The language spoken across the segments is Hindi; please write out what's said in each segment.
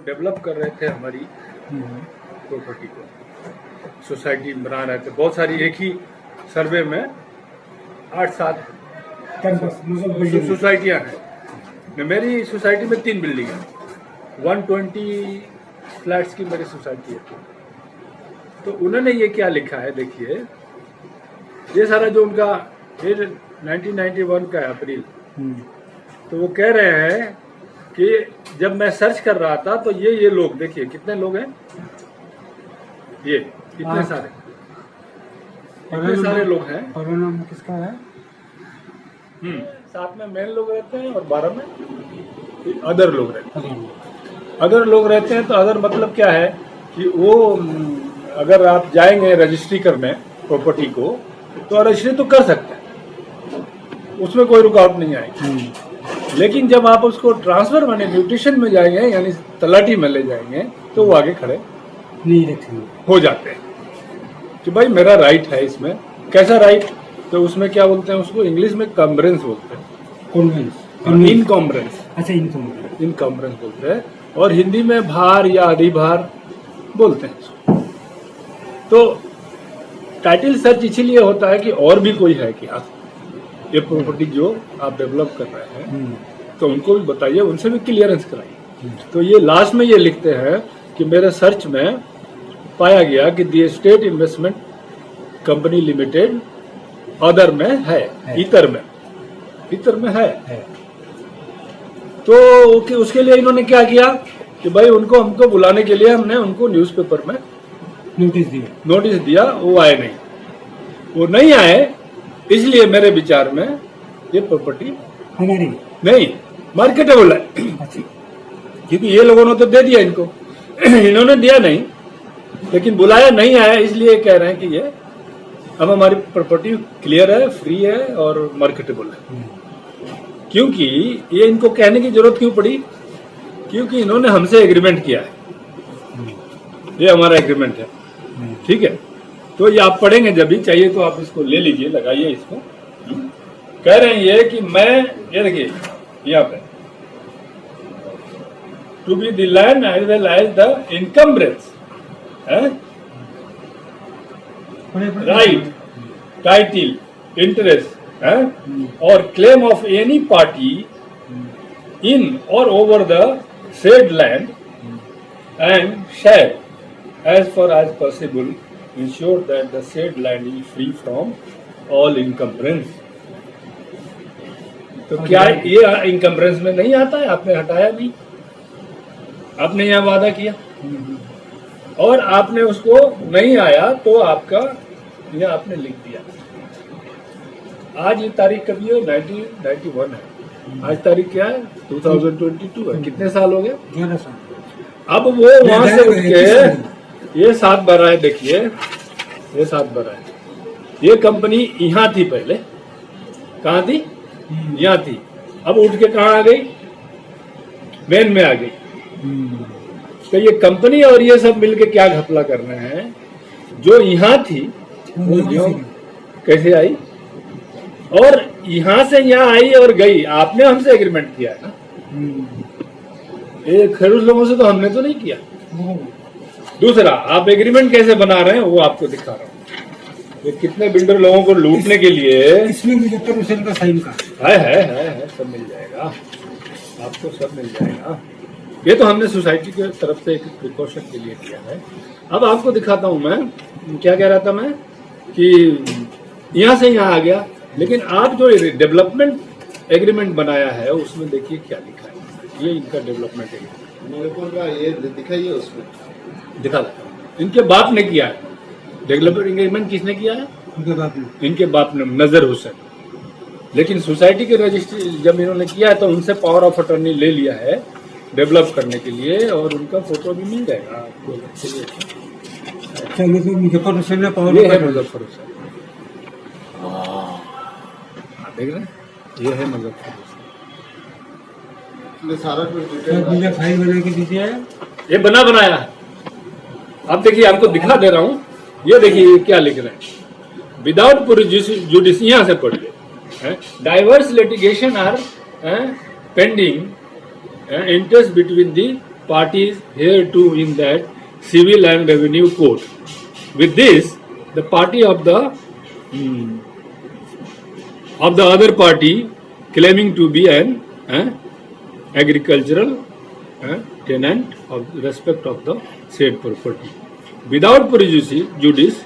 डेवलप कर रहे थे हमारी प्रॉपर्टी को, सोसाइटी बना रहे थे, बहुत सारी एक ही सर्वे में 8-7 सोसाइटियाँ हैं। मेरी सोसाइटी में 3 बिल्डिंग है, 120 फ्लैट्स की मेरी सोसाइटी है। तो उन्होंने ये क्या लिखा है देखिए, ये सारा जो उनका ये 1991 का है अप्रैल, तो वो कह रहे हैं कि जब मैं सर्च कर रहा था तो ये लोग देखिए कितने लोग हैं, ये कितने सारे लोग हैं। नाम किसका है? साथ में मेन लोग रहते हैं और 12 में अदर लोग रहते हैं। अदर लोग रहते हैं तो अदर मतलब क्या है कि वो अगर आप जाएंगे रजिस्ट्री करने प्रॉपर्टी को तो रजिस्ट्री तो कर सकते हैं, उसमें कोई रुकावट नहीं आएगी। लेकिन जब आप उसको ट्रांसफर माने म्यूटेशन में जाएंगे यानी तलाटी में ले जाएंगे तो वो आगे खड़े नहीं रखेंगे, हो जाते हैं कि भाई मेरा राइट है इसमें। कैसा राइट? तो उसमें क्या बोलते हैं उसको, इंग्लिश में कॉम्ब्रेंस बोलते हैं, इनकॉम्ब्रेंस। अच्छा, इनकॉम्ब्रेंस बोलते हैं, और हिंदी में भार या अधिभार बोलते हैं। तो टाइटल सर्च इसीलिए होता है कि और भी कोई है क्या, ये प्रॉपर्टी जो आप डेवलप कर रहे हैं तो उनको भी बताइए, उनसे भी क्लियरेंस कराइए। तो ये लास्ट में ये लिखते हैं कि मेरे सर्च में पाया गया कि दी estate investment company limited other में है, इतर में है। तो उसके लिए इन्होंने क्या किया कि भाई उनको हमको बुलाने के लिए हमने उनको न्यूज़पेपर में नोटिस दिया, वो आए नहीं। वो नहीं आए इसलिए मेरे विचार में ये प्रॉपर्टी हमारी नहीं मार्केटेबल है। क्योंकि ये लोगों ने तो दे दिया इनको इन्होंने दिया नहीं, लेकिन बुलाया नहीं आया, इसलिए कह रहे हैं कि ये अब हमारी प्रॉपर्टी क्लियर है, फ्री है और मार्केटेबल है। क्योंकि ये इनको कहने की जरूरत क्यों पड़ी? क्योंकि इन्होंने हमसे एग्रीमेंट किया है, ये हमारा एग्रीमेंट है, ठीक है। तो ये आप पढ़ेंगे जब भी चाहिए तो आप इसको ले लीजिए, लगाइए इसको। कह रहे हैं ये कि मैं, ये देखिए यहाँ पे, to be the land as well as the encumbrance, right, title, interest और claim of any party in और over the said land and shall as far as possible ensure that the said land is free from all encumbrance। तो क्या ये इनकम्ब्रेंस में नहीं आता है? आपने हटाया नहीं, आपने यहाँ वादा किया और आपने उसको नहीं आया तो आपका यह आपने लिख दिया। आज ये तारीख कभी है? 1991 है। आज तारीख क्या है? 2022 है। कितने साल हो गए? 11 साल। अब वो वहां से उठ के ये 7/12 है, देखिए ये 7/12 है। ये कंपनी यहाँ थी पहले, कहाँ थी? यहाँ थी। अब उठ के कहाँ आ गई? मेन में आ गई। तो ये कंपनी और ये सब मिलके क्या घपला कर रहे हैं? जो यहाँ थी वो जो कैसे आई और यहाँ से यहाँ आई और गई, आपने हमसे एग्रीमेंट किया है ना। ये खैरूस लोगों से तो हमने तो नहीं किया। दूसरा, आप एग्रीमेंट कैसे बना रहे हैं वो आपको दिखा रहा हूँ। ये कितने बिल्डर लोगों को लूटने के लिए इसमें मुजफ्फर हुसैन का साइन का है, सब मिल जाएगा आपको, सब मिल जाएगा। ये तो हमने सोसाइटी की तरफ से एक प्रिकॉशन के लिए किया है। अब आपको दिखाता हूँ मैं क्या कह रहा था मैं कि यहाँ से यहाँ आ गया, लेकिन आप जो डेवलपमेंट एग्रीमेंट बनाया है उसमें देखिए क्या लिखा है। ये इनका डेवलपमेंट एग्रीमेंट ये दिखाइए, उसमें दिखा देता हूँ। इनके बाप ने किया है डेवलपमेंट एग्रीमेंट। किसने किया है? इनके बाप ने, नजर हुसैन। लेकिन सोसाइटी के रजिस्ट्री जब इन्होंने किया है तो उनसे पावर ऑफ अटर्नी ले लिया है डेवलप करने के लिए, और उनका फोटो भी मिल जाएगा आपको। मुजफ्फर हुसैन ने पावर, ये है मुजफ्फर हुसैन, देख रहे हैं, ये है मुजफ्फर हुसैन। सारा कुछ मुझे फाइल बना के दीजिए। ये बनाया है। अब देखिए आपको दिखा दे रहा हूँ, ये देखिए ये क्या लिख रहे हैं। विदाउट जुडिस, यहाँ से पढ़िए, divorce litigation are pending interest between the parties hereto in that civil and revenue court. With this, the party of the other party claiming to be an agricultural tenant of respect of the said property without prejudice.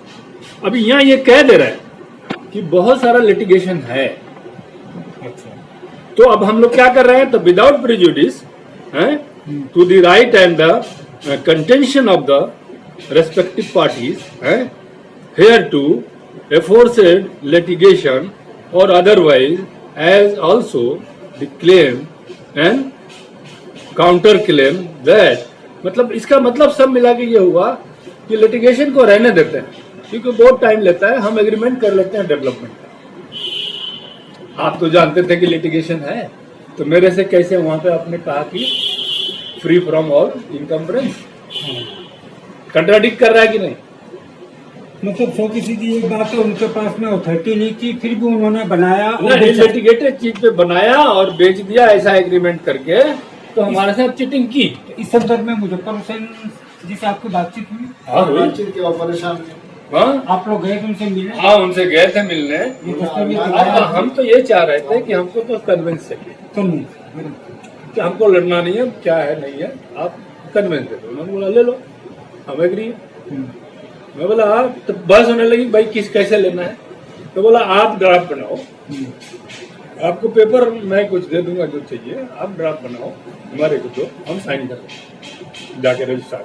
अभी यहाँ ये कह दे रहा है कि बहुत सारा लिटिगेशन है, अच्छा, तो अब हम लोग क्या कर रहे हैं, तो without prejudice to the right and the contention of the respective parties hereto aforesaid litigation or otherwise as also the claim and counter claim that, मतलब इसका मतलब सब मिला के ये हुआ कि लिटिगेशन को रहने देते हैं क्योंकि बहुत टाइम लेता है, हम एग्रीमेंट कर लेते हैं डेवलपमेंट का। आप तो जानते थे कि लिटिगेशन है, तो मेरे से कैसे वहां पे आपने कहा कि free from all encumbrance, contradict कर रहा है कि नहीं? मतलब सौ की सीधी एक बात है, उनके पास में अथॉरिटी नहीं थी, फिर भी उन्होंने बनाया और नहीं, लिटिगेटेड चीज पे बनाया और बेच दिया ऐसा एग्रीमेंट करके, तो हमारे साथ चीटिंग की। इस संदर्भ में मुजफ्फर हुसैन जी से आपकी बातचीत हुई? हाँ हुई। बातचीत के ऑपरेशन हाँ, आप लोग गए थे उनसे मिलने? हाँ, उनसे गए थे मिलने। ये दस्तावेज अब हम तो ये चाह रहे थे कि हमको तो कन्विंस चाहिए कन्विंस कि हमको लड़ना नहीं है, क्या है नहीं है, आप कन्विंस दे दो। उन्होंने बोला ले लो, हम एग्री है। मैं बोला आप, तो बहस होने लगी भाई किस कैसे लेना है, तो बोला आप ड्राफ्ट बनाओ, आपको पेपर मैं कुछ दे दूंगा जो चाहिए, आप ड्राफ्ट बनाओ, हमारे को दो, हम साइन कर देंगे जाके रजिस्ट्रार।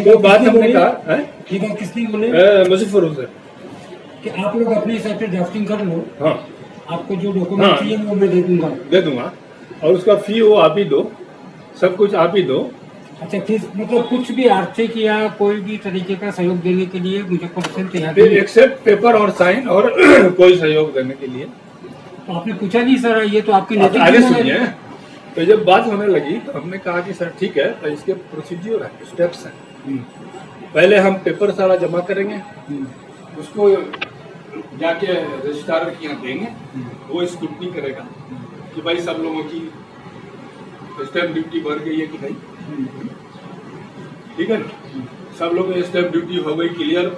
तो बात हमने कहा है, ये बात किसने बोले मुजफ्फर हुसैन कि आप लोग अपने हिसाब से ड्राफ्टिंग कर लो, हाँ आपको जो डॉक्यूमेंट हाँ। चाहिए वो मैं दे दूंगा। दे दूंगा और उसका फी वो आप ही दो, सब कुछ आप ही दो। अच्छा, फिर मतलब कुछ भी आर्थिक या कोई भी तरीके का सहयोग देने के लिए मुजफ्फर हुसैन तैयार नहीं? एक्सेप्ट पेपर और साइन और कोई सहयोग देने के लिए। तो आपने पूछा नहीं सर, ये तो आपकी आप नैतिक आगे जिम्मेदारी सुनिए। है। तो जब बात होने लगी तो हमने कहा कि सर ठीक है, तो इसके प्रोसीड्यूर है, स्टेप्स हैं। पहले हम पेपर सारा जमा करेंगे, उसको जाके रजिस्ट्रार के यहाँ देंगे, वो स्क्रूटनी करेगा कि भाई सब लोगों की स्टैम्प ड्यूटी भर गई है कि नहीं, ठीक है ना, सब लोगों की स्टैम्प ड्यूटी हो गई क्लियर,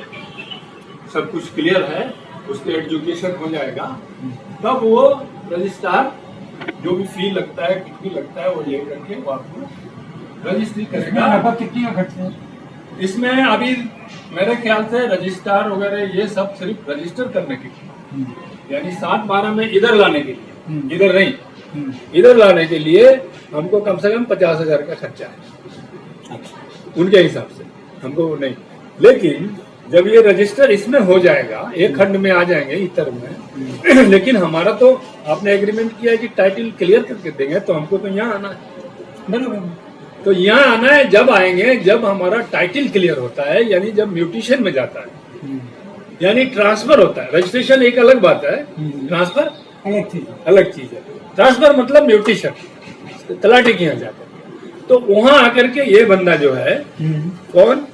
सब कुछ क्लियर है, उसके एजुकेशन हो जाएगा, तब वो रजिस्ट्रार जो भी फी लगता है, कुछ भी लगता है, वो ले करके वो आपको रजिस्ट्री करेगा। लगभग कितनी का खर्च है इसमें? अभी मेरे ख्याल से रजिस्ट्रार वगैरह ये सब सिर्फ रजिस्टर करने के लिए, यानी 7-12 में इधर लाने के लिए, इधर नहीं, इधर लाने के लिए हमको कम से कम 50,000 का खर्चा है उनके हिसाब से, हमको नहीं। लेकिन जब ये रजिस्टर इसमें हो जाएगा, एक खंड में आ जाएंगे इतर में, लेकिन हमारा तो आपने एग्रीमेंट किया है कि टाइटल क्लियर करके देंगे, तो हमको तो यहाँ आना है, बराबर। तो यहाँ आना है। जब आएंगे जब हमारा टाइटल क्लियर होता है, यानी जब म्यूटेशन में जाता है, यानी ट्रांसफर होता है। रजिस्ट्रेशन एक अलग बात है, ट्रांसफर अलग चीज है। ट्रांसफर मतलब म्यूटेशन, तलाटी के यहाँ जाकर, तो वहां आकर के ये बंदा जो है कौन,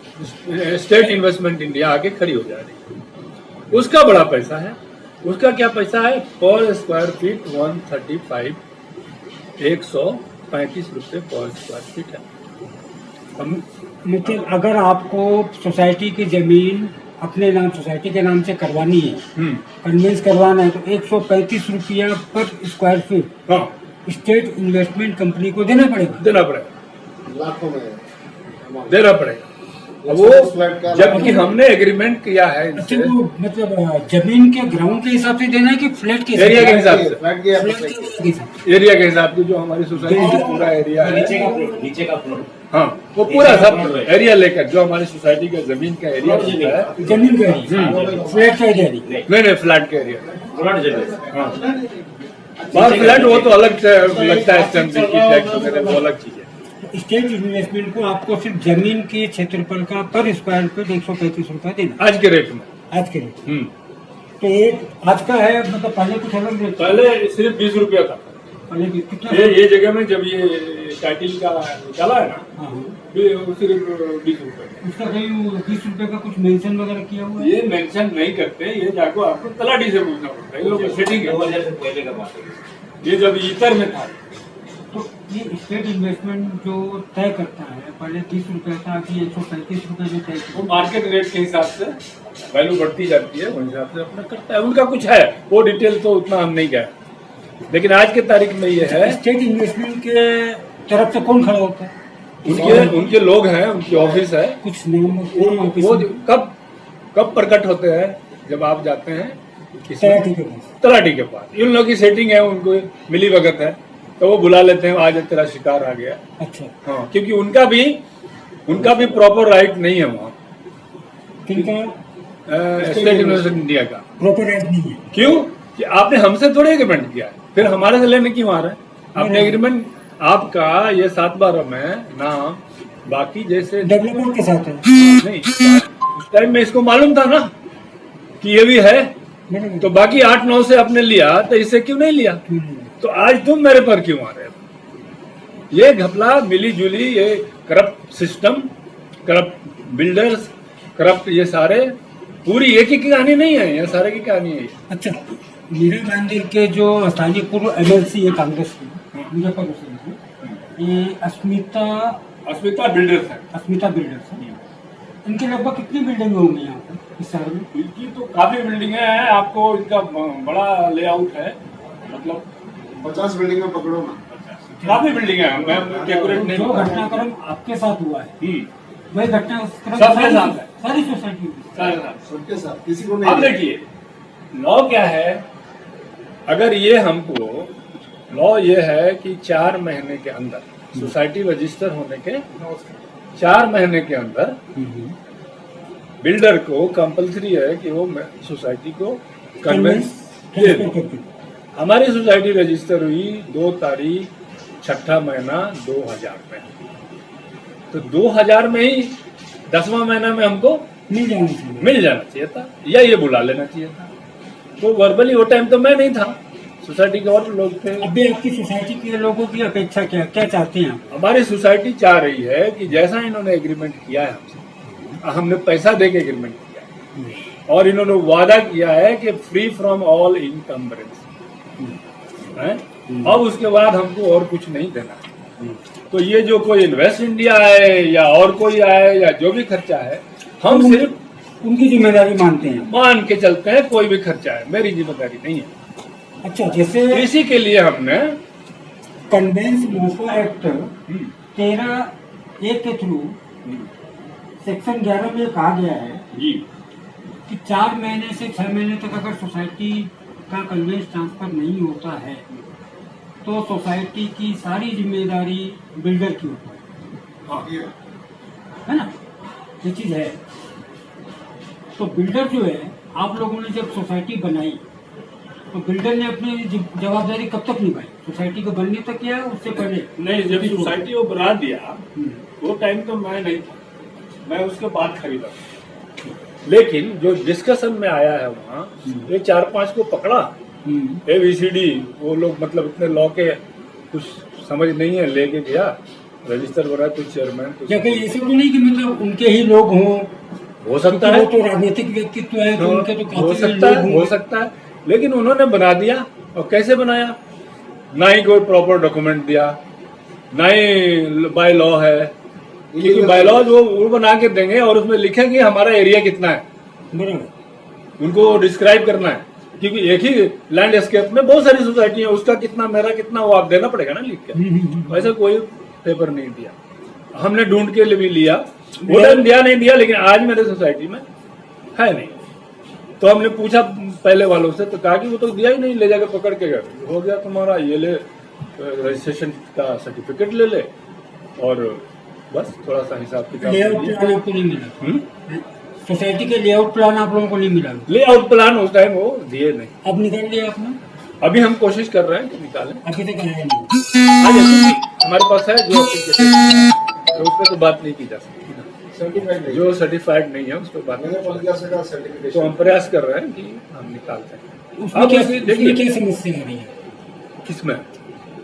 स्टेट इन्वेस्टमेंट इंडिया आके खड़ी हो जा रही है, उसका बड़ा पैसा है। उसका क्या पैसा है? पर स्क्वायर फीट 135, 135 रुपये पर स्क्वायर फीट है। हम मतलब अगर आपको सोसाइटी की जमीन अपने नाम, सोसाइटी के नाम से करवानी है, कन्वेंस करवाना है, तो 135 रुपया पर स्क्वायर फीट हाँ स्टेट इन्वेस्टमेंट कंपनी को देना पड़ेगा। लाखों में देना पड़ेगा। अब वो जबकि हमने एग्रीमेंट किया है अच्छा, इनसे, वो मतलब जमीन के ग्राउंड के हिसाब से देना है कि फ्लैट के एरिया के हिसाब से, फ्लैट के फ्लैट के हिसाब से? एरिया के हिसाब से, जो हमारी सोसाइटी का पूरा एरिया है, नीचे का फ्लोर, हाँ वो पूरा सब एरिया लेकर, जो हमारी सोसाइटी का जमीन का एरिया होता है, जमीन का एरिया, फ्लैट का एरिया नहीं। नहीं फ्लैट का एरिया, प्लॉट जगह, हाँ और फ्लैट वो तो अलग से लगता है, स्टैम्प ड्यूटी टैक्स वगैरह वो अलग चीज है। स्टेट इन्वेस्टमेंट को आपको सिर्फ जमीन के क्षेत्रफल का पर स्क्वायर फीट 135 रुपया देना आज के रेट में। आज के रेट। तो एक आज का है, मतलब पहले कुछ अलग रेट था? पहले सिर्फ 20 रुपया था। पहले भी कितना? ये जगह में जब ये टाइटल का निकाला है ना, हाँ, वो सिर्फ 20 रुपये। उसका कहीं 20 रुपये का कुछ मेंशन वगैरह किया हुआ है? ये मेंशन नहीं करते, ये जाको आपको तलाटी से पूछना पड़ता है, ये लोग सेटिंग है। 2000 से पहले का बात है। ये जब इतर में था, तो ये स्टेट इन्वेस्टमेंट जो तय करता है, पहले 30 रुपए था, अभी 135 रुपए जो तय वो मार्केट रेट के हिसाब से वैल्यू बढ़ती जाती है, उस हिसाब से अपना करता है। उनका कुछ है, वो डिटेल तो उतना हम नहीं गए, लेकिन आज के तारीख में ये है, स्टेट इन्वेस्टमेंट के तरफ से कौन खड़ा होता है? उनके लोग हैं, उनकी ऑफिस है। कुछ नाम वो कब प्रकट होते हैं, जब आप जाते हैं तलाठी के पास। तलाठी के पास। इन लोगों की सेटिंग है, उनको मिली भगत है, तो वो बुला लेते हैं, आज तेरा शिकार आ गया। अच्छा, हाँ, क्योंकि उनका भी प्रॉपर राइट नहीं है वहाँ, किनका स्टेट इन्वेस्टमेंट इंडिया का प्रॉपर राइट नहीं है? क्यों कि आपने हमसे थोड़े एग्रीमेंट किया है, फिर हमारे से लेने क्यों आ रहे हैं? आपने एग्रीमेंट आपका ये 7/12 में नाम बाकी जैसे डेवलपर के साथ है। नहीं, उस टाइम में इसको मालूम था ना कि ये भी है, तो बाकी 8-9 से आपने लिया, तो इससे क्यों नहीं लिया? तो आज तुम मेरे पर क्यों आ रहे हो? ये घपला मिली जुली, ये corrupt system, corrupt builders, corrupt, ये सारे पूरी एक ही कहानी नहीं है, ये सारे की कहानी है। अच्छा, मीरा गांधी के जो स्थानीय पूर्व एमएलसी है कांग्रेस की मुजफ्फरपुर से, ये अस्मिता बिल्डर्स है। इनके लगभग कितनी बिल्डिंग होंगी यहाँ पर इस शहर में? इनकी तो काफी बिल्डिंगें हैं, आपको इनका बड़ा लेआउट है, मतलब 50 बिल्डिंग में पकड़ो ना। काफी बिल्डिंगें हैं, मैं कैलकुलेट नहीं जो कर रहा। घटनाक्रम आपके साथ हुआ है, हम्म, वही घटनाक्रम सबके साथ है। सारी सोसाइटी में। सारे साथ। सबके साथ, किसी को अब नहीं। देखिए लॉ क्या है, अगर ये हमको लॉ ये है कि 4 महीने के अंदर सोसाइटी रजिस्टर होने के 4 महीने के अंदर बिल्डर को कंपलसरी है कि वो सोसाइटी को कन्वेंस दे दे। हमारी सोसाइटी रजिस्टर हुई 2 तारीख 6ठा महीना 2000 में, तो 2000 में ही 10वां महीना में हमको मिल जाना चाहिए था, या ये बुला लेना चाहिए था। तो वर्बली वो टाइम तो मैं नहीं था, सोसाइटी के और लोग थे। अभी आपकी सोसाइटी के लोगों की अपेक्षा क्या चाहते हैं आप? हमारी सोसाइटी चाह रही है कि जैसा इन्होंने एग्रीमेंट किया है हमसे, हमने पैसा दे के एग्रीमेंट किया है, और इन्होंने वादा किया है कि फ्री फ्रॉम ऑल इनकम्बरेंस है, अब उसके बाद हमको और कुछ नहीं देना है। तो ये जो कोई इन्वेस्ट इंडिया है या और कोई आए या जो भी खर्चा है, हम सिर्फ उनकी जिम्मेदारी मानते हैं, मान के चलते हैं, कोई भी खर्चा है मेरी जिम्मेदारी नहीं है। अच्छा, जैसे इसी के लिए हमने कन्वेंस मोफो एक्ट 13A के थ्रू सेक्शन 11 में कहा गया है जी कि 4 महीने से 6 महीने तक अगर सोसाइटी का कन्वेंस ट्रांसफर नहीं होता है तो सोसाइटी की सारी जिम्मेदारी बिल्डर की होती है ना, ये चीज है। तो बिल्डर जो है, आप लोगों ने जब सोसाइटी बनाई तो बिल्डर ने अपनी जवाबदारी कब तक निभाई? सोसाइटी को बनने तक किया, उससे पहले? नहीं, जब सोसाइटी को बना दिया वो टाइम तो मैं नहीं था, मैं उसके बाद खरीदा। लेकिन जो डिस्कशन में आया है वहाँ, ये 4-5 को पकड़ा, ABCD, वो लोग मतलब इतने लॉ के कुछ समझ नहीं है, लेके गया रजिस्टर बना, तो चेयरमैन क्या कहीं ऐसे तो नहीं कि मतलब उनके ही लोग हों? हो सकता है, वो तो राजनीतिक व्यक्तित्व है, तो उनके तो हो काफी सकता लोग है, होंगे। हो सकता है, लेकिन उन्होंने बना दिया। और कैसे बनाया? ना ही कोई प्रॉपर डॉक्यूमेंट दिया, ना ही बाय लॉ है, क्योंकि बाय लॉ वो बना के देंगे और उसमें लिखेंगे हमारा एरिया कितना है, बराबर उनको डिस्क्राइब करना है, क्योंकि एक ही लैंडस्केप में बहुत सारी सोसाइटी है, उसका कितना मेरा कितना वो आप देना पड़ेगा ना लिख के। वैसे कोई पेपर नहीं दिया, हमने ढूंढ के भी लिया, वो टाइम दिया नहीं दिया, लेकिन आज मेरे सोसाइटी में है नहीं। तो हमने पूछा पहले वालों से, तो कहा कि वो तो दिया ही नहीं, ले जाकर पकड़ के गए, हो गया तुम्हारा, ये ले रजिस्ट्रेशन का सर्टिफिकेट ले ले, और बस थोड़ा सा हिसाब किताब। लेआउट प्लान आपको नहीं मिला? सोसाइटी के लेआउट प्लान आप लोगों को नहीं मिला? लेआउट प्लान उस टाइम वो दिए नहीं। अब निकाल लिया आपने? अभी हम कोशिश कर रहे हैं कि निकालें। अभी तक आया नहीं? आज हमारे पास है जो तो उस पर तो बात नहीं की जा सकती ना, सर्टिफाइड नहीं, जो सर्टिफाइड नहीं है उस पर बात नगर नहीं। पालिका से का तो सर्टिफिकेशन। हम प्रयास कर रहे हैं कि हम निकाल सकें। उसमें अब क्या देखिए समस्या आ रही है? किसमें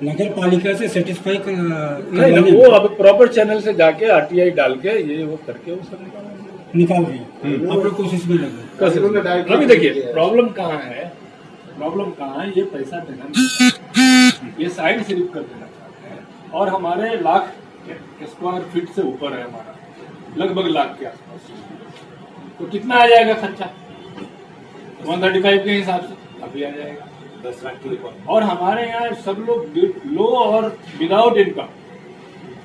नगर पालिका से सेटिस्फाई नहीं ना, वो अब प्रॉपर चैनल से जाके RTI डाल के ये वो करके वो सब निकाल रही है, आप लोग कोशिश में लगे। उन्होंने डायरेक्ट अभी देखिए प्रॉब्लम कहाँ है, ये पैसा देना नहीं, ये साइन सिर्फ कर देना चाहते हैं, और हमारे लाख स्क्वायर फीट से ऊपर है हमारा, लगभग लाख के आसपास। तो कितना आ जाएगा खर्चा 135 के हिसाब से अभी आ जाएगा 10 लाख के ऊपर। और हमारे यहाँ सब लोग लो और विदाउट इनकम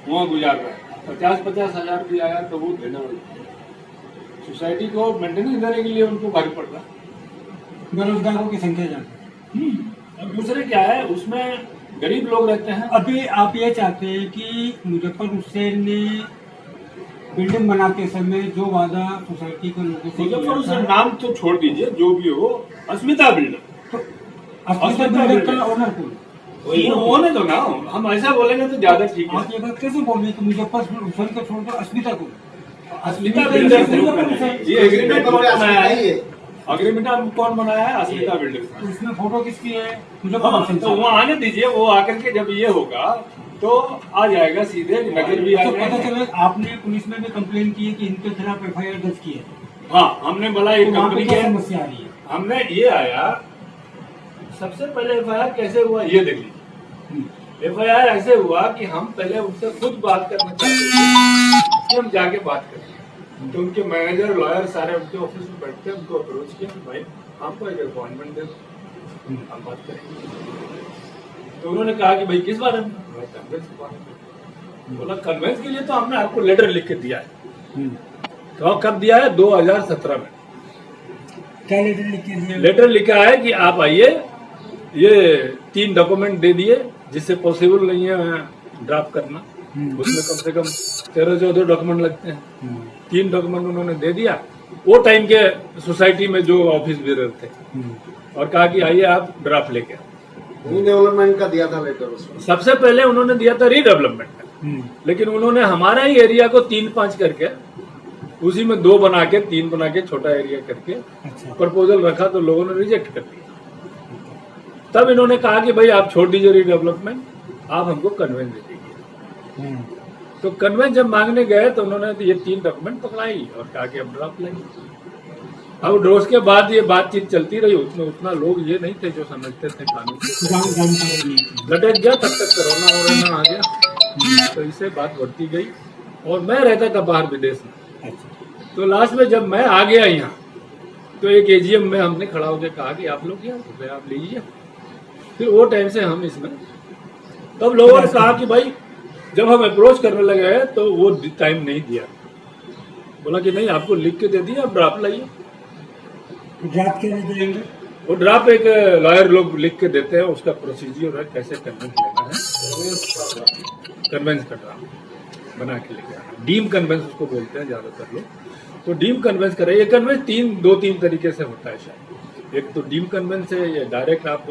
वहाँ गुजार रहे हैं। 50-50 हजार भी आया तो वो देना पड़ता है सोसाइटी को, मेंटेनेंस देने के लिए उनको भारी पड़ रहा है। बेरोजगारों की संख्या ज्यादा। और दूसरे क्या है, उसमें गरीब लोग रहते हैं। अभी आप ये चाहते हैं कि मुजफ्फर हुसैन ने बिल्डिंग बनाते समय जो वादा सोसाइटी के लोगों से किया मुजफ्फर था, नाम तो छोड़ दीजिए, जो भी हो, अस्मिता बिल्डर तो अस्मिता बिल्डर का ऑनर कौन? वही वो होने दो ना, हम ऐसा बोलेंगे तो ज्यादा ठीक है। आप ये बात कैसे बोल रहे हैं कि मुजफ्फर हुसैन को छोड़कर अस्मिता को? अस्मिता बिल्डर ये एग्रीमेंट कौन बनाया है? है अग्रीमेंट कौन बनाया है? अस्मिता बिल्डर। तो उसमें फोटो किसकी है? मुजफ्फर हाँ, हुसैन तो साहब। वहाँ आने दीजिए, वो आकर के जब ये होगा तो आ जाएगा सीधे, नजर भी आ तो पता जाएगा। चला आपने पुलिस में भी कंप्लेन की है कि इनके खिलाफ FIR दर्ज की है, हाँ, हमने बोला तो एक वहाँ पे कंपनी क्या के, समस्या आ रही है? हमने ये आया सबसे पहले FIR कैसे हुआ ये देख लीजिए। FIR ऐसे हुआ कि हम पहले उनसे खुद बात करना चाहते थे कि हम जाके बात करें, तो उनके मैनेजर लॉयर सारे उनके ऑफिस में बैठते, उनको अप्रोच किया कि भाई हमको एक अपॉइंटमेंट दे दो, हम बात करेंगे। तो उन्होंने कहा कि भाई किस बारे में? कन्वेंस के बारे में। बोला कन्वेंस के लिए तो हमने आपको लेटर लिख के दिया है। तो कब दिया है? 2017 में क्या लेटर लिख के दिया? लेटर लिखा है कि आप आइए, ये 3 डॉक्यूमेंट दे दिए, जिससे पॉसिबल नहीं है ड्राफ्ट करना, उसमें कम से कम 13-14 डॉक्यूमेंट लगते हैं। 3 डॉक्यूमेंट उन्होंने दे दिया, वो टाइम के सोसाइटी में जो ऑफिस बेरर थे, और कहा कि आइए आप ड्राफ्ट लेके। रीडेवलपमेंट का दिया था लेटर उसमें। सबसे पहले उन्होंने दिया था रीडेवलपमेंट का, लेकिन उन्होंने हमारा ही एरिया को 3-5 करके, उसी में 2 बना के 3 बना के छोटा एरिया करके अच्छा। प्रपोजल रखा, तो लोगों ने रिजेक्ट कर दिया। तब इन्होंने कहा कि भाई आप छोड़ दीजिए रीडेवलपमेंट, आप हमको कन्वेंस दे दीजिए। तो कन्वेंस जब मांगने गए तो उन्होंने ये 3 डॉक्यूमेंट पकड़ाई और कहा कि अब ड्राफ्ट लाइए। अब उसके बाद ये बातचीत चलती रही, उसमें उतना लोग ये नहीं थे जो समझते थे कानून को। जानकारी नहीं थी। लटक गया, तब तक कोरोना आ गया, तो इससे बात बढ़ती गई। और मैं रहता था बाहर विदेश में, अच्छा। तो लास्ट में जब मैं आ गया यहाँ, तो एक AGM में हमने खड़ा होकर कहा कि आप लोग यहाँ आप लीजिए। फिर वो टाइम से हम इसमें, तब लोगों ने कहा कि भाई जब हम अप्रोच करने लगे हैं तो वो टाइम नहीं दिया, बोला कि नहीं आपको लिख के दे दिया, आप ड्राफ्ट लाइए। ड्राफ्ट के लिए देंगे? वो ड्राफ्ट एक लॉयर लोग लिख के देते हैं, उसका प्रोसीजर है कैसे कन्वेंस लेना है, कन्वेंस का ड्राफ्ट बना के लेके आना। डीम कन्वेंस उसको बोलते हैं ज्यादातर लोग, तो डीम कन्वेंस करें। ये कन्वेंस 2-3 तरीके से होता है शायद। एक तो डीम कन्वेंस है, ये डायरेक्ट आप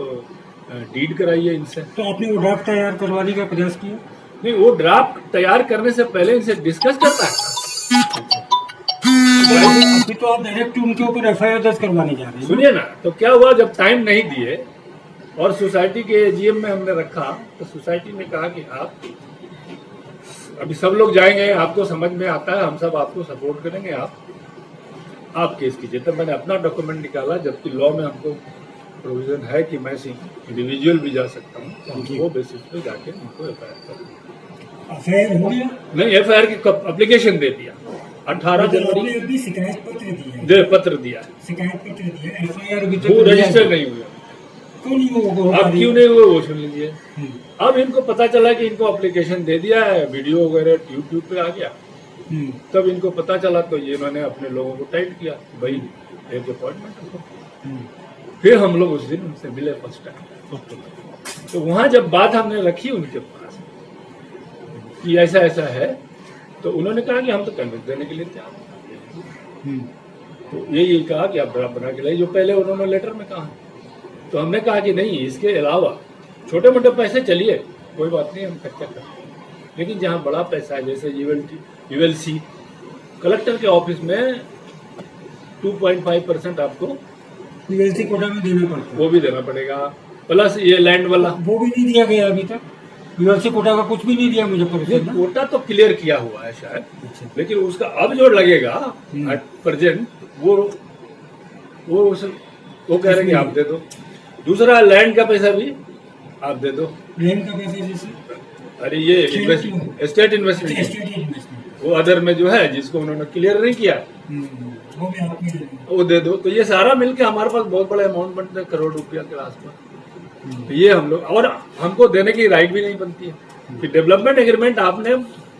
डीड कराइए इनसे। तो आपने वो ड्राफ्ट तैयार करवाने का प्रयास किया? नहीं, वो ड्राफ्ट तैयार करने से पहले इनसे डिस्कस करता है। अभी तो आप डायरेक्ट उनके ऊपर FIR दर्ज करवाने जा रहे हैं। सुनिए ना, तो क्या हुआ जब टाइम नहीं दिए और सोसाइटी के AGM में हमने रखा, तो सोसाइटी ने कहा कि आप अभी सब लोग जाएंगे, आपको समझ में आता है, हम सब आपको सपोर्ट करेंगे, आप केस कीजिए। तब मैंने अपना डॉक्यूमेंट निकाला, जबकि लॉ में हमको प्रोविजन है कि मैं इंडिविजुअल भी जा सकता हूँ, तो वो बेसिस पे जाके उनको FIR कर FIR हो गया? नहीं, FIR की एप्लीकेशन दे दिया 18 जनवरी आपने अभी शिकायत पत्र दिया है? दे पत्र दिया है, शिकायत पत्र दिया, FIR अभी तक वो नहीं रजिस्टर आया। नहीं हुआ। क्यों नहीं हुआ? अब क्यों नहीं हुए वो सुन लीजिए। अब इनको पता चला कि इनको एप्लीकेशन दे दिया है, वीडियो वगैरह यूट्यूब पे आ गया, तब इनको पता चला, तो ये इन्होंने अपने लोगों को टाइट किया, भाई एक अपॉइंटमेंट रखो। फिर हम लोग उस दिन उनसे मिले फर्स्ट टाइम, तो वहां जब बात हमने रखी उनके पास कि ऐसा ऐसा है, तो उन्होंने कहा कि हम तो कन्वेंस देने के लिए तैयार हैं। तो यही कहा कि आप ड्राफ्ट बना के लाइए, जो पहले उन्होंने लेटर में कहा। तो हमने कहा कि नहीं, इसके अलावा छोटे मोटे पैसे चलिए, कोई बात नहीं, हम खर्चा करें, लेकिन जहाँ बड़ा पैसा है, जैसे ULC कलेक्टर के ऑफिस में 2.5% आपको ULC कोटा में देना पड़ता है, वो भी देना पड़ेगा, प्लस ये लैंड वाला वो भी नहीं दिया गया अभी तक। ULC कोटा का कुछ भी नहीं दिया मुझे ये कोटा तो क्लियर किया हुआ है शायद, अच्छा। लेकिन उसका अब जो लगेगा एट प्रेजेंट वो कह रहे हैं कि आप दे दो। दूसरा लैंड का पैसा भी आप दे दो। लैंड का पैसा जैसे अरे ये स्टेट इन्वेस्टमेंट, स्टेट इन्वेस्टमेंट, वो अदर में जो है जिसको उन्होंने क्लियर नहीं किया वो भी आपकी वो दे दो। तो ये सारा मिलके हमारे पास बहुत बड़ा अमाउंट बनता है, करोड़ रुपया के आसपास। तो ये हम लोग, और हमको देने की राइट भी नहीं बनती है कि डेवलपमेंट एग्रीमेंट आपने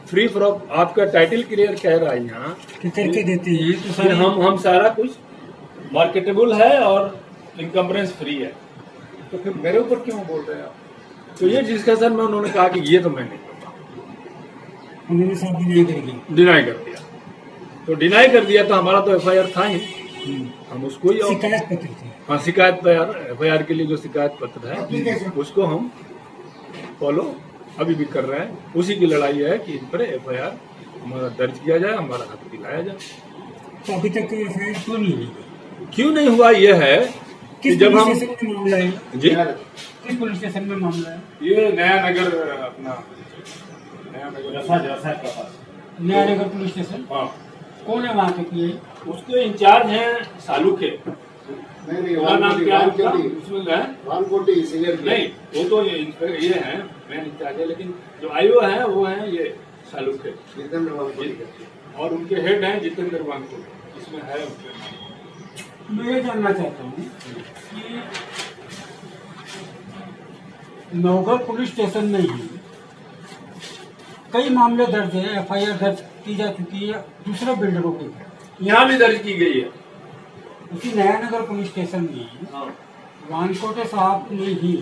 फ्री फ्रॉम, आपका टाइटल क्लियर कह रहा है यहाँ कि करके देते हैं तो कि सारे हम सारा कुछ मार्केटेबल है और इनकम्बरेंस फ्री है, तो फिर मेरे ऊपर क्यों बोल रहे हैं आप? तो ये डिस्कशन में उन्होंने कहा कि ये तो मैं नहीं करता, उन्होंने सब डिनाई करेंगे। डिनाई कर दिया। तो डिनाई कर दिया तो हमारा तो एफआईआर था ही, हम उसको ही शिकायत पत्र थी। हाँ शिकायत तैयार, एफआईआर के लिए जो शिकायत पत्र है उसको हम फॉलो अभी भी कर रहे हैं। उसी की लड़ाई है कि इन पर एफआईआर हमारा दर्ज किया जाए, हमारा हक दिलाया जाए। तो अभी तक एफआईआर क्यों नहीं हुई? क्यों नहीं हुआ ये है कि किस जब पुलिस हम स्टेशन में मामला है? जी किस पुलिस स्टेशन में मामला है? ये नया नगर अपना नया नगर रसाद का पास। नया नगर पुलिस स्टेशन। हाँ, कौन है वहाँ के पीए? उसके इंचार्ज हैं सालू के, नहीं क्या नाम क्या है उसका? वानकोटी उसमें है वानकोटी सीनियर नहीं, वो तो ये है मेन इंचार्ज है, लेकिन जो आईओ है वो है ये सालू के, जितेंद्र वानकोटी और उनके हेड हैं जितेंद्र वानकोटी, इसमें है उनके नाम। मैं ये जानना चाहता हूँ कि नौगढ़ पुलिस स्टेशन में ही कई मामले दर्ज है, एफआईआर दर्ज की जा चुकी है दूसरे बिल्डरों के ऊपर। यहाँ भी दर्ज की गई है। उसी नया नगर पुलिस स्टेशन में हाँ। वानकोटे साहब ने ही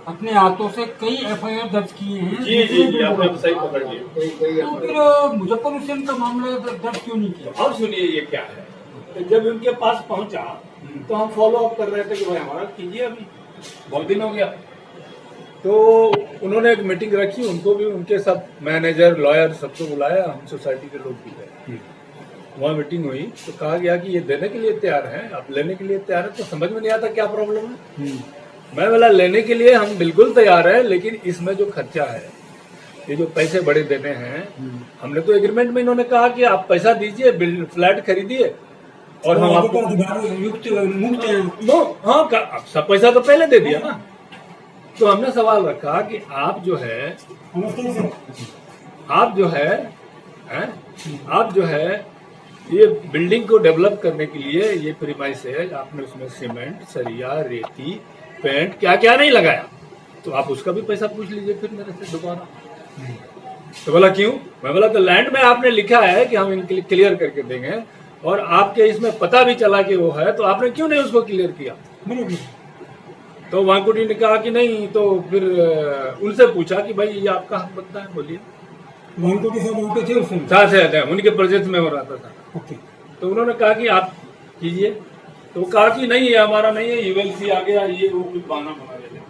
अपने हाथों से कई एफआईआर दर्ज किए हैं। जी जी जी, आपने सही पकड़ लिया। कई कई तो फिर मुजफ्फर हुसैन का मामला दर्ज क्यों नहीं किया? अब सुनिए ये क्या है, तो जब उनके पास पहुंचा तो हम फॉलो अप कर रहे थे कि भाई हमारा कीजिए, अभी बहुत दिन हो गया। तो उन्होंने एक मीटिंग रखी, उनको भी उनके सब मैनेजर लॉयर सबको बुलाया, हम सोसाइटी के लोग भी गए। वहाँ मीटिंग हुई तो कहा गया कि ये देने के लिए तैयार है, आप लेने के लिए तैयार है। तो समझ में नहीं आता क्या प्रॉब्लम है। मैं बोला लेने के लिए हम बिल्कुल तैयार है, लेकिन इसमें जो खर्चा है, ये जो पैसे बड़े देने हैं, हमने तो एग्रीमेंट में इन्होंने कहा कि आप पैसा दीजिए, फ्लैट खरीदिए और हम आपको युक्त मुक्त है। नो हाँ अब सब पैसा तो पहले दे दिया ना। तो हमने सवाल रखा कि आप जो है आप जो है ये बिल्डिंग को डेवलप करने के लिए ये प्रीमाइस है, आपने उसमें सीमेंट, सरिया, रेती, पेंट क्या क्या नहीं लगाया, तो आप उसका भी पैसा पूछ लीजिए फिर मेरे से दोबारा। तो बोला क्यों? मैं बोला तो लैंड में आपने लिखा है कि हम इनके लिए क्लियर करके देंगे, और आपके इसमें पता भी चला कि वो है, तो आपने क्यों नहीं उसको क्लियर किया? तो वानकोटी ने कहा कि नहीं। तो फिर उनसे पूछा कि भाई ये आपका हक बनता है, बोलिए। वानकोटी साहब वहाँ पे थे उस समय? था उनके प्रोजेक्ट में हो रहा था। ओके। तो उन्होंने कहा कि आप कीजिए, तो वो कहा कि नहीं ये हमारा नहीं है, यूएलसी आ गया, ये वो कुछ बहाना बना रहे थे।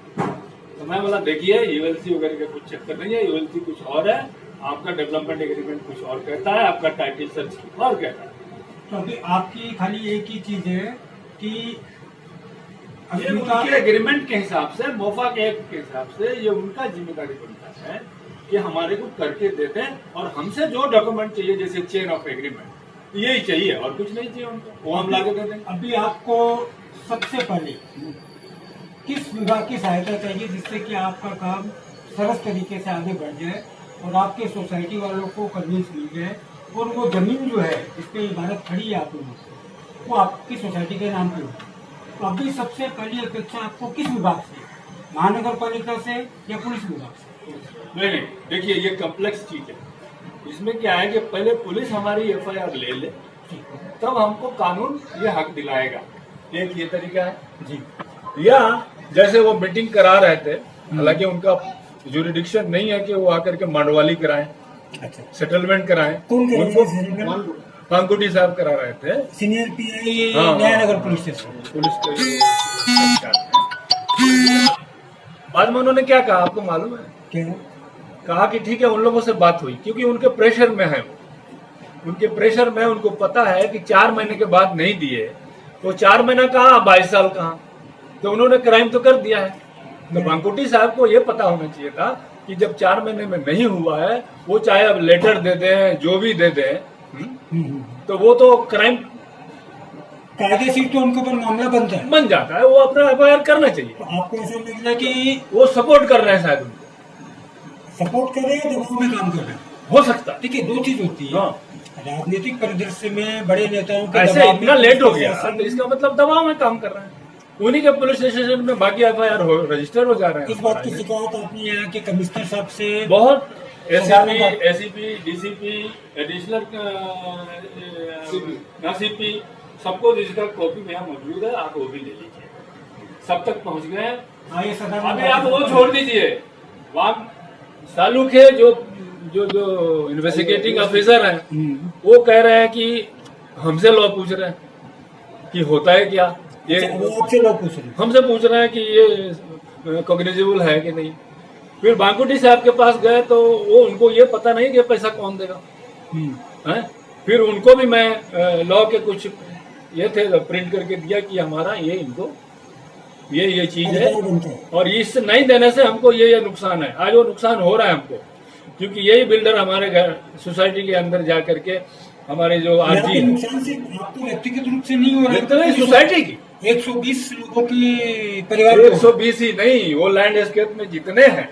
तो मैं बोला देखिए यूएलसी वगैरह का कुछ चक्कर नहीं है, यूएलसी कुछ और है, आपका डेवलपमेंट एग्रीमेंट कुछ और कहता है, आपका टाइटल सर्च और कहता है। तो अभी आपकी खाली एक ही चीज है कि ये उनके एग्रीमेंट के हिसाब से, मोफा के एक्ट के हिसाब से ये उनका जिम्मेदारी बनता है कि हमारे को करके देते हैं, और हमसे जो डॉक्यूमेंट चाहिए जैसे चेन ऑफ एग्रीमेंट यही चाहिए और कुछ नहीं चाहिए उनको, वो हम लाके दे देंगे। अभी आपको सबसे पहले किस विभाग की सहायता चाहिए जिससे कि आपका काम सरस तरीके से आगे बढ़ जाए और आपके सोसाइटी वालों को कन्विंस मिल जाए, और वो जमीन जो है जिस पे इमारत खड़ी है आप लोगों की, वो आपकी सोसाइटी के नाम पे हो? तो अभी सबसे पहली अपेक्षा आपको किस विभाग से, महानगर पालिका से या पुलिस विभाग से? नहीं, देखिए ये कॉम्प्लेक्स चीज है। इसमें क्या है कि पहले पुलिस हमारी एफआईआर ले ले, तब हमको कानून ये हक दिलाएगा। एक ये तरीका है जी। या जैसे वो मीटिंग करा रहे थे, हालांकि उनका जुरिडिक्शन नहीं है कि वो आकर के मंडवाली कराएं, अच्छा, सेटलमेंट कराएं। कौन कह उनको रहे थे? वानकोटी साहब करा रहे थे, सीनियर पीआई हाँ, नया नगर पुलिस स्टेशन। पुलिस के। बाद में उन्होंने क्या कहा आपको मालूम है? क्या? कहा कि ठीक है उन लोगों से बात हुई, क्योंकि उनके प्रेशर में है, उनके प्रेशर में उनको पता है कि 4 महीने के बाद नहीं दिए तो 4 महीना कहाँ, 22 साल कहाँ, तो उन्होंने क्राइम तो कर दिया है। तो वानकोटी साहब को ये पता होना चाहिए था कि जब 4 महीने में नहीं हुआ है, वो चाहे अब लेटर दे दें, जो भी दे दें, तो वो तो क्राइम कायदेशीर तो उनके ऊपर मामला बनता है, बन जाता है, वो अपना एफआईआर करना चाहिए। तो आपको ऐसा लग रहा है कि वो सपोर्ट कर रहे हैं शायद उनको। सपोर्ट कर रहे हैं, दबाव में काम कर रहे हैं। हो सकता है। देखिए, दो चीज होती है। हाँ। राजनीतिक परिदृश्य में बड़े नेताओं के ऐसे दबाव इतना में लेट हो गया प्रशासन- तो इसका मतलब दबाव में काम कर रहे हैं। उन्हीं के पुलिस स्टेशन में बाकी एफआईआर रजिस्टर हो जा रहे हैं। इस बात की शिकायत आपने यहाँ के कमिश्नर साहब से बहुत साधारण बात- एसीपी डीसीपी एडिशनल सीपी सबको जिसका कॉपी में यहाँ मौजूद है, आप वो भी ले लीजिए। सब तक पहुंच गए हैं। हाँ, ये साधारण अभी बात आप है। वो छोड़ दीजिए, वहाँ सालू के जो जो जो इन्वेस्टिगेटिंग ऑफिसर हैं वो कह रहे हैं कि हमसे लॉ पूछ रहे हैं कि होता है क्या ये, अच्छा, वो आपसे लोग पूछ रहे हैं। हमसे पूछ रहे हैं कि ये कॉग्निजेबल है कि नहीं। फिर बांकुटी साहब के पास गए तो वो उनको ये पता नहीं कि पैसा कौन देगा है। फिर उनको भी मैं लॉ के कुछ ये थे प्रिंट करके दिया कि हमारा ये इनको ये चीज है अधिकार बनता है। और इससे नहीं देने से हमको ये नुकसान है। आज वो नुकसान हो रहा है हमको, क्योंकि यही बिल्डर हमारे घर सोसाइटी के अंदर जा करके हमारे जो यहाँ आरजी के है, नुकसान से आपको व्यक्तिगत रूप से नहीं हो रहा जितने सोसाइटी की 120 लोगों की परिवार को 120 ही नहीं, वो लैंडस्केप में जितने हैं,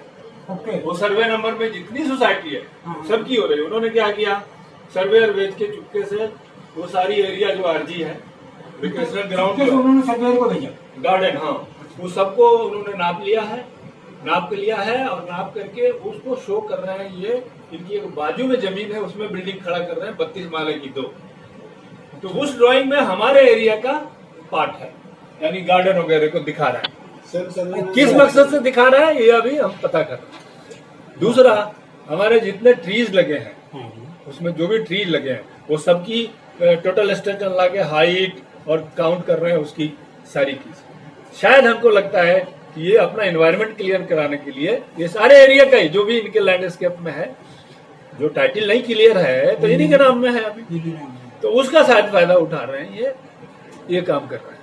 ओके। वो सर्वे नंबर में जितनी सोसाइटी है हाँ। सबकी हो रही है। उन्होंने क्या किया, सर्वेयर बेच के चुपके से वो सारी एरिया जो आरजी है रिक्रेशनल ग्राउंड कैसे उन्होंने सर्वेयर को भेजा? गार्डन, हाँ, वो सबको उन्होंने नाप लिया है, नाप के लिया है और नाप करके उसको शो कर रहे हैं। ये इनकी बाजू में जमीन है, उसमें बिल्डिंग खड़ा कर रहे हैं 32 माले की 2। तो उस ड्राइंग में हमारे एरिया का पार्ट है, यानी गार्डन वगैरह को दिखा रहा है। किस मकसद से दिखा रहा है ये अभी हम पता कर रहे हैं। दूसरा, हमारे जितने ट्रीज लगे हैं उसमें जो भी ट्रीज लगे हैं वो सबकी टोटल स्ट्रक्चर ला के हाइट और काउंट कर रहे हैं उसकी सारी चीज। शायद हमको लगता है कि ये अपना एनवायरनमेंट क्लियर कराने के लिए ये सारे एरिया का ही जो भी इनके लैंडस्केप में है, जो टाइटल नहीं क्लियर है तो इन्हीं के नाम में है अभी, तो उसका शायद फायदा उठा रहे हैं, ये काम कर रहे हैं।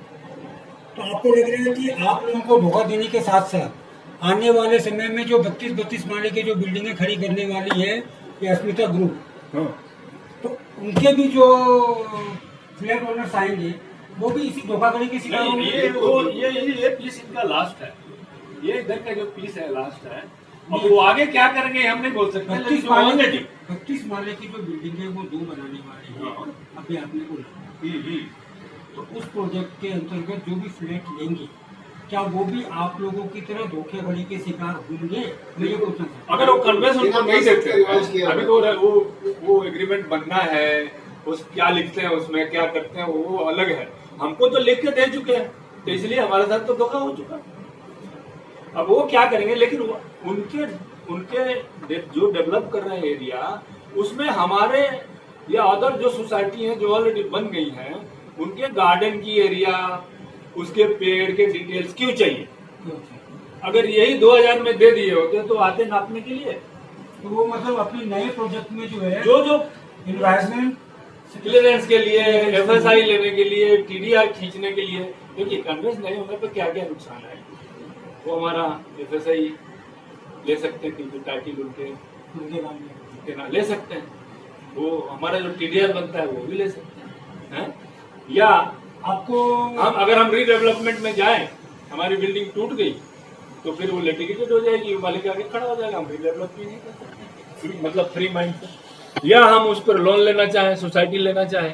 तो आपको लग रहा है कि आप लोगों को धोखा देने के साथ साथ आने वाले समय में जो 32 माले की जो बिल्डिंगें खड़ी करने वाली है ये अस्मिता ग्रुप, हाँ। तो उनके भी जो फ्लैट ओनर्स आएंगे वो भी इसी धोखाधड़ी के शिकार नहीं, होंगे। ये पीस इनका लास्ट है, ये इधर का जो पीस है लास्ट है। अब वो आगे क्या करेंगे हम नहीं बोल सकते। 32 माले की जो बिल्डिंग है वो 2 बनाने वाली है, हाँ। अभी आपने बोला। तो उस प्रोजेक्ट के अंतर्गत जो भी फ्लैट लेंगे क्या वो भी आप लोगों की तरह धोखेधड़ी के शिकार होंगे? मैं ये पूछना चाहता अगर वो कन्वेंस उनको नहीं देते, रिवाइज किया अभी तो वो एग्रीमेंट बनना है, उस क्या लिखते हैं उसमें क्या करते हैं वो अलग है। हमको तो लिख के दे चुके हैं, तो इसलिए हमारे साथ तो धोखा हो चुका है। अब वो क्या करेंगे, लेकिन उनके जो डेवलप कर रहे हैं एरिया उसमें हमारे या अदर जो सोसाइटी है जो ऑलरेडी बन गई है उनके गार्डन की एरिया, उसके पेड़ के डिटेल्स क्यों चाहिए? अगर यही 2000 में दे दिए होते तो आते नापने के लिए। तो वो मतलब अपने नए प्रोजेक्ट में जो है जो इन्वेस्टमेंट क्लियरेंस के लिए, एफएसआई लेने के लिए, टीडीआर खींचने के लिए, देखिए कन्वेंस नहीं होने पर क्या क्या नुकसान है। वो हमारा एफएसआई ले सकते हैं क्योंकि टाइटल उनके ना ले सकते हैं, वो हमारा जो टीडीआर बनता है वो भी ले सकते हैं। या आपको अगर हम रीडेवलपमेंट में जाएं, हमारी बिल्डिंग टूट गई तो फिर वो लिटिगेटेड हो जाएगी, मालिक आगे खड़ा हो जाएगा, हम रीडेवलप भी नहीं कर सकते, मतलब फ्री माइंड से। या हम उस पर लोन लेना चाहें, सोसाइटी लेना चाहें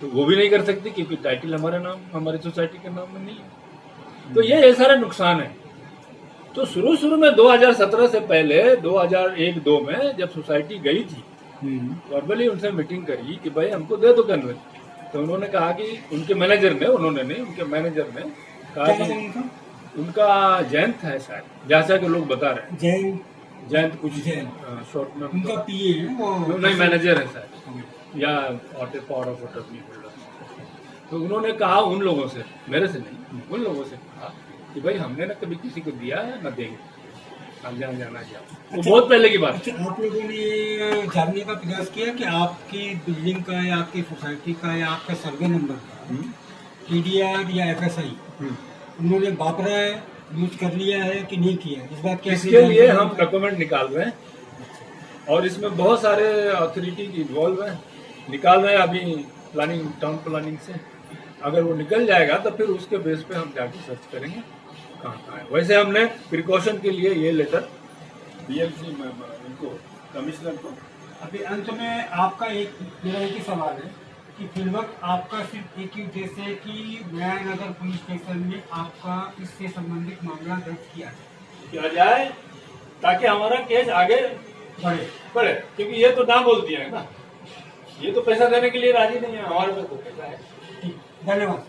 तो वो भी नहीं कर सकते क्योंकि टाइटल हमारे नाम, हमारी सोसाइटी के नाम में नहीं है। तो ये सारे नुकसान है। तो शुरू में 2017 से पहले 2001-2 में जब सोसाइटी गई थी, नॉर्मली उनसे मीटिंग करी कि भाई हमको दे दो कन्वेंस, तो उन्होंने कहा कि उनके मैनेजर ने, उन्होंने नहीं, उनके मैनेजर ने कहा कि उनका जयंत है शायद, जैसा कि लोग बता रहे हैं जयंत कुछ शॉर्ट में उनका पीए है वो, नहीं मैनेजर है शायद, या पावर ऑफ अटॉर्नी होल्डर। तो उन्होंने कहा उन लोगों से, मेरे से नहीं, उन लोगों से कहा कि भाई हमने ना कभी किसी को दिया है ना देंगे, हम जहाँ जाना चाहो। वो बहुत पहले की बात। अच्छा, आप लोगों ने जानने का प्रयास किया कि आपकी बिल्डिंग का या आपकी सोसाइटी का या आपका सर्वे नंबर का टीडीआर या एफएसआई उन्होंने वापरा है, यूज कर लिया है कि नहीं किया? इस बात की इसके लिए हम डॉक्यूमेंट निकाल रहे हैं और इसमें बहुत सारे अथॉरिटी इन्वॉल्व हैं, निकाल रहे हैं अभी प्लानिंग, टाउन प्लानिंग से। अगर वो निकल जाएगा तो फिर उसके बेस पे हम जाके सर्च करेंगे कहाँ है। वैसे हमने प्रिकॉशन के लिए ये लेटर बीएमसी इनको कमिश्नर को। अभी अंत में आपका मेरा एक ही सवाल है कि फिलवक्त आपका सिर्फ एक ही उद्देश्य है कि न्यायनगर पुलिस स्टेशन में आपका इससे संबंधित मामला दर्ज किया जाए ताकि हमारा केस आगे बढ़े। बढ़े, क्योंकि ये तो ना बोल दिया है ना, ये तो पैसा देने के लिए राजी नहीं है, हमारे पास तो पैसा है। ठीक, धन्यवाद।